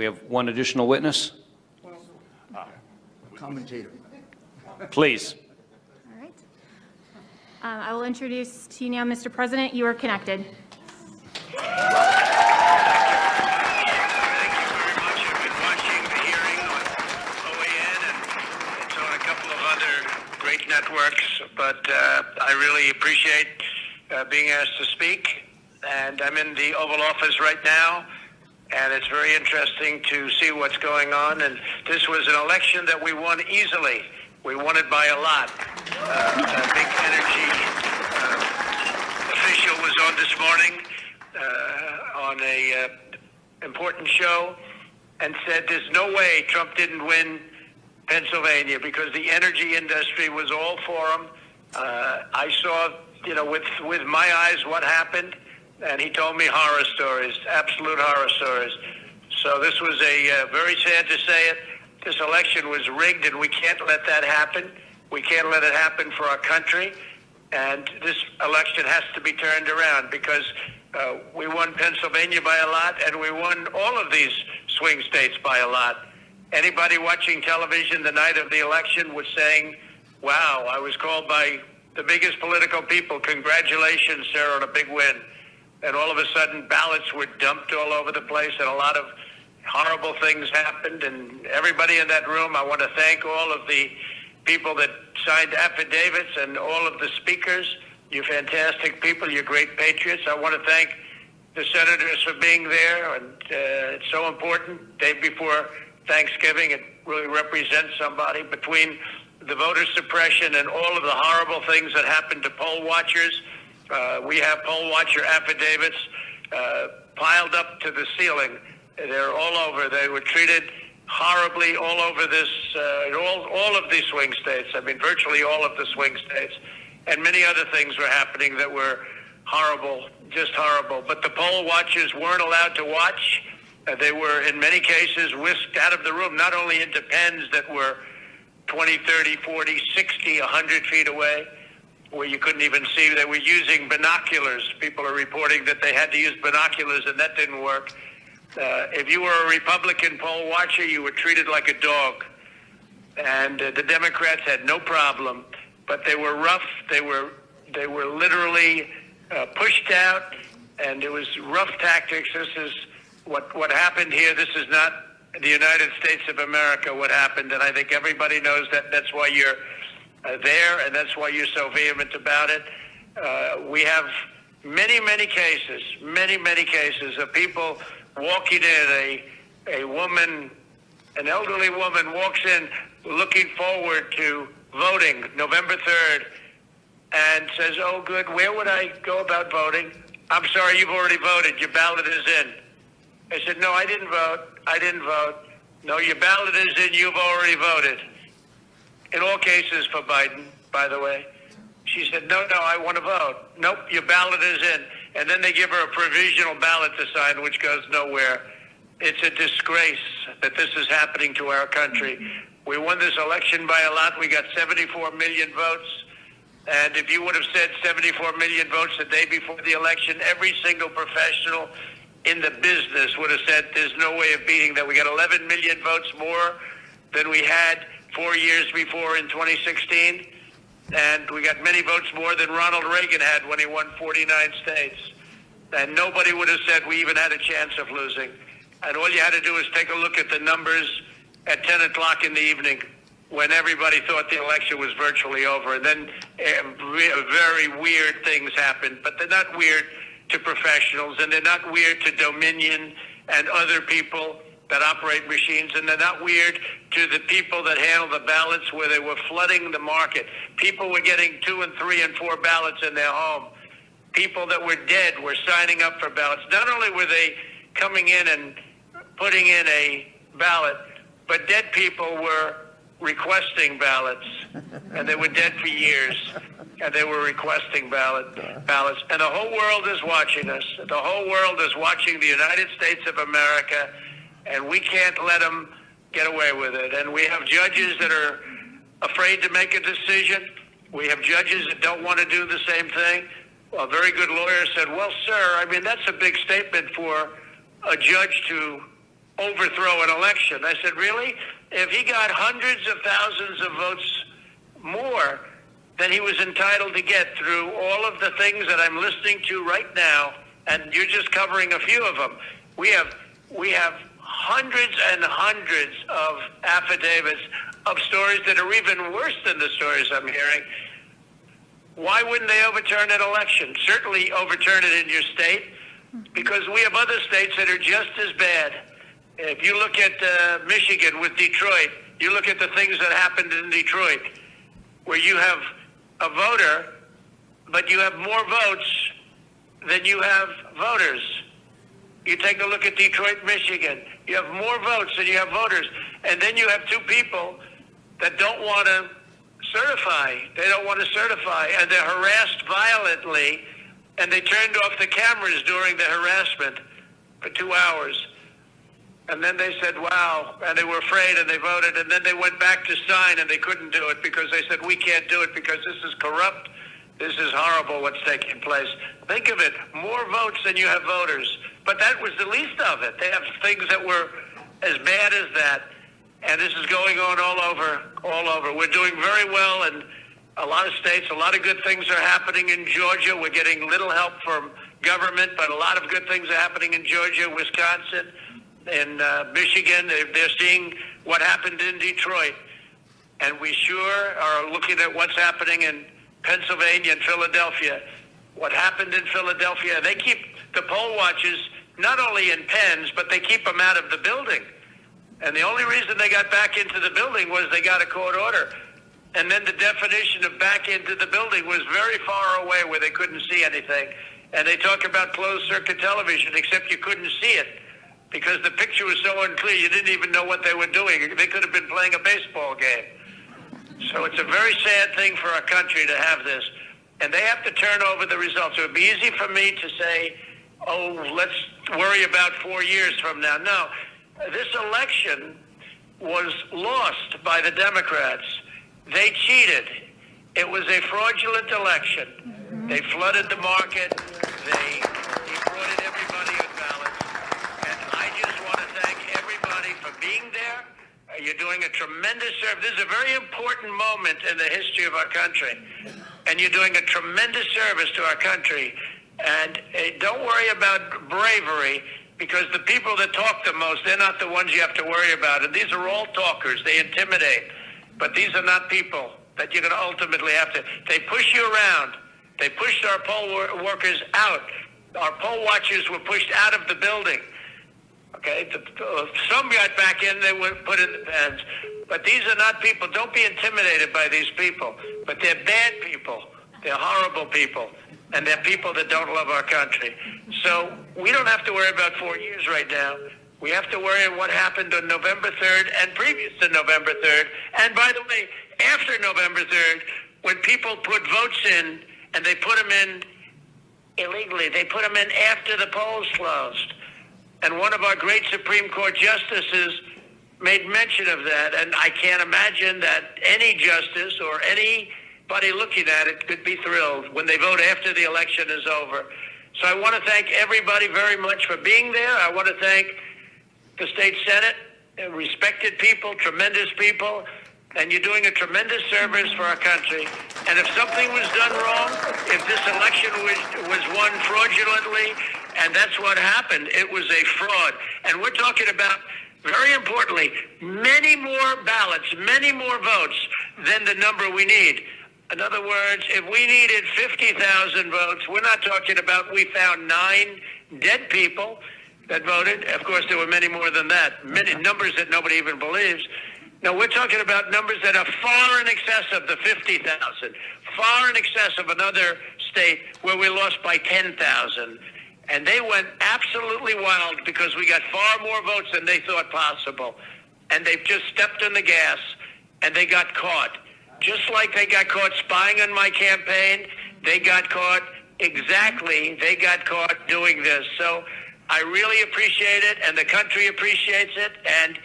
We have one additional witness. Commentator. Please. All right. I will introduce to you now, Mr. President. You are connected. Networks, but I really appreciate being asked to speak, and I'm in the Oval Office right now, and it's very interesting to see what's going on. And this was an election that we won easily. We won it by a lot. A big energy official was on this morning on a important show and said there's no way Trump didn't win Pennsylvania because the energy industry was all for him. I saw, with my eyes what happened, and he told me horror stories, absolute horror stories. So this was very sad to say it. This election was rigged, and we can't let that happen. We can't let it happen for our country. And this election has to be turned around because we won Pennsylvania by a lot, and we won all of these swing states by a lot. Anybody watching television the night of the election was saying, wow, I was called by the biggest political people, congratulations, sir, on a big win. And all of a sudden, ballots were dumped all over the place, and a lot of horrible things happened. And everybody in that room, I want to thank all of the people that signed affidavits and all of the speakers. You're fantastic people. You're great patriots. I want to thank the senators for being there, and it's so important. Day before Thanksgiving, it really represents somebody. Between the voter suppression and all of the horrible things that happened to poll watchers, we have poll watcher affidavits piled up to the ceiling. They're all over. They were treated horribly all over this, all of these swing states. I mean, virtually all of the swing states. And many other things were happening that were horrible, just horrible. But the poll watchers weren't allowed to watch. They were, in many cases, whisked out of the room, not only into pens that were 20, 30, 40, 60, 100 feet away, where you couldn't even see. They were using binoculars. People are reporting that they had to use binoculars, and that didn't work. If you were a Republican poll watcher, you were treated like a dog. And the Democrats had no problem, but they were rough. They were literally pushed out, and it was rough tactics. This is what happened here. This is not the United States of America, what happened, and I think everybody knows that. That's why you're there, and that's why you're so vehement about it. We have many cases of people walking in. A woman, an elderly woman, walks in looking forward to voting November 3rd and says, oh, good, where would I go about voting? I'm sorry, you've already voted. Your ballot is in. I said, no, I didn't vote. No, your ballot is in. You've already voted. In all cases for Biden, by the way. She said, no, I want to vote. Nope, your ballot is in. And then they give her a provisional ballot to sign, which goes nowhere. It's a disgrace that this is happening to our country. We won this election by a lot. We got 74 million votes. And if you would have said 74 million votes the day before the election, every single professional in the business would have said there's no way of beating that. We got 11 million votes more than we had 4 years before in 2016. And we got many votes more than Ronald Reagan had when he won 49 states. And nobody would have said we even had a chance of losing. And all you had to do is take a look at the numbers at 10 o'clock in the evening when everybody thought the election was virtually over. And then very weird things happened. But they're not weird to professionals, and they're not weird to Dominion and other people that operate machines, and they're not weird to the people that handle the ballots where they were flooding the market. People were getting 2 and 3 and 4 ballots in their home. People that were dead were signing up for ballots. Not only were they coming in and putting in a ballot, but dead people were requesting ballots, and they were dead for years, and they were requesting ballots. And the whole world is watching us. The whole world is watching the United States of America, and we can't let them get away with it. And we have judges that are afraid to make a decision. We have judges that don't want to do the same thing. A very good lawyer said, well, sir, I mean, that's a big statement for a judge to overthrow an election. I said, really? If he got hundreds of thousands of votes more than he was entitled to get through all of the things that I'm listening to right now, and you're just covering a few of them, we have hundreds and hundreds of affidavits of stories that are even worse than the stories I'm hearing. Why wouldn't they overturn an election? Certainly overturn it in your state, because we have other states that are just as bad. If you look at Michigan with Detroit, you look at the things that happened in Detroit, where you have a voter, but you have more votes than you have voters. You take a look at Detroit, Michigan. You have more votes than you have voters. And then you have two people that don't want to certify. They don't want to certify, and they're harassed violently, and they turned off the cameras during the harassment for 2 hours. And then they said, wow, and they were afraid, and they voted, and then they went back to sign, and they couldn't do it because they said, we can't do it because this is corrupt. This is horrible what's taking place. Think of it, more votes than you have voters. But that was the least of it. They have things that were as bad as that. And this is going on all over. We're doing very well in a lot of states. A lot of good things are happening in Georgia. We're getting little help from government, but a lot of good things are happening in Georgia, Wisconsin, in Michigan. They're seeing what happened in Detroit. And we sure are looking at what's happening in Pennsylvania and Philadelphia. What happened in Philadelphia, they keep the poll watchers not only in pens, but they keep them out of the building. And the only reason they got back into the building was they got a court order. And then the definition of back into the building was very far away where they couldn't see anything. And they talk about closed circuit television, except you couldn't see it because the picture was so unclear you didn't even know what they were doing. They could have been playing a baseball game. So it's a very sad thing for our country to have this. And they have to turn over the results. It would be easy for me to say, oh, let's worry about 4 years from now. No. This election was lost by the Democrats. They cheated. It was a fraudulent election. They flooded the market. They defrauded everybody on ballots. And I just want to thank everybody for being there. You're doing a tremendous service. This is a very important moment in the history of our country. And you're doing a tremendous service to our country. And don't worry about bravery, because the people that talk the most, they're not the ones you have to worry about. And these are all talkers. They intimidate. But these are not people that you're going to ultimately have to. They push you around. They pushed our poll workers out. Our poll watchers were pushed out of the building. Okay? Some got back in. They were put in the pens. But these are not people. Don't be intimidated by these people. But they're bad people. They're horrible people. And they're people that don't love our country. So we don't have to worry about 4 years right now. We have to worry about what happened on November 3rd and previous to November 3rd. And by the way, after November 3rd, when people put votes in and they put them in illegally, they put them in after the polls closed. And one of our great Supreme Court justices made mention of that. And I can't imagine that any justice or anybody looking at it could be thrilled when they vote after the election is over. So I want to thank everybody very much for being there. I want to thank the state Senate, respected people, tremendous people, and you're doing a tremendous service for our country. And if something was done wrong, if this election was won fraudulently, and that's what happened, it was a fraud. And we're talking about, very importantly, many more ballots, many more votes than the number we need. In other words, if we needed 50,000 votes, we're not talking about we found 9 dead people that voted. Of course, there were many more than that, many numbers that nobody even believes. No, we're talking about numbers that are far in excess of the 50,000, far in excess of another state where we lost by 10,000. And they went absolutely wild because we got far more votes than they thought possible. And they've just stepped on the gas, and they got caught. Just like they got caught spying on my campaign, they got caught doing this. So I really appreciate it, and the country appreciates it, and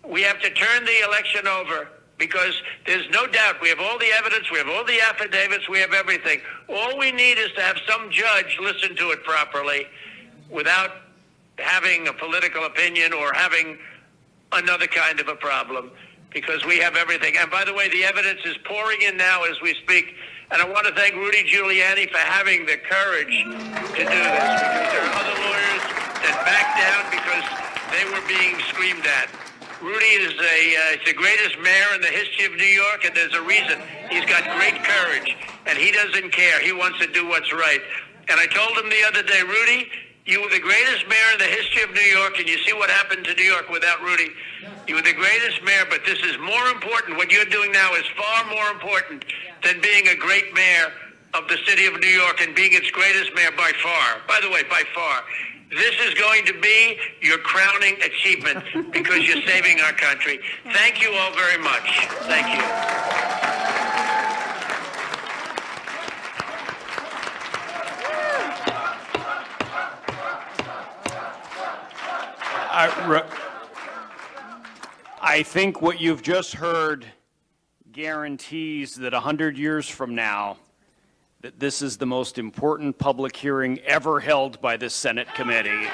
we have to turn the election over because there's no doubt we have all the evidence, we have all the affidavits, we have everything. All we need is to have some judge listen to it properly without having a political opinion or having another kind of a problem, because we have everything. And by the way, the evidence is pouring in now as we speak. And I want to thank Rudy Giuliani for having the courage to do this, because there are other lawyers that backed down because they were being screamed at. Rudy is the greatest mayor in the history of New York, and there's a reason. He's got great courage, and he doesn't care. He wants to do what's right. And I told him the other day, Rudy, you were the greatest mayor in the history of New York, and you see what happened to New York without Rudy. You were the greatest mayor, but this is more important. What you're doing now is far more important than being a great mayor of the city of New York and being its greatest mayor by far. By the way, by far. This is going to be your crowning achievement because you're saving our country. Thank you all very much. Thank you. I think what you've just heard guarantees that 100 years from now, that this is the most important public hearing ever held by this Senate committee.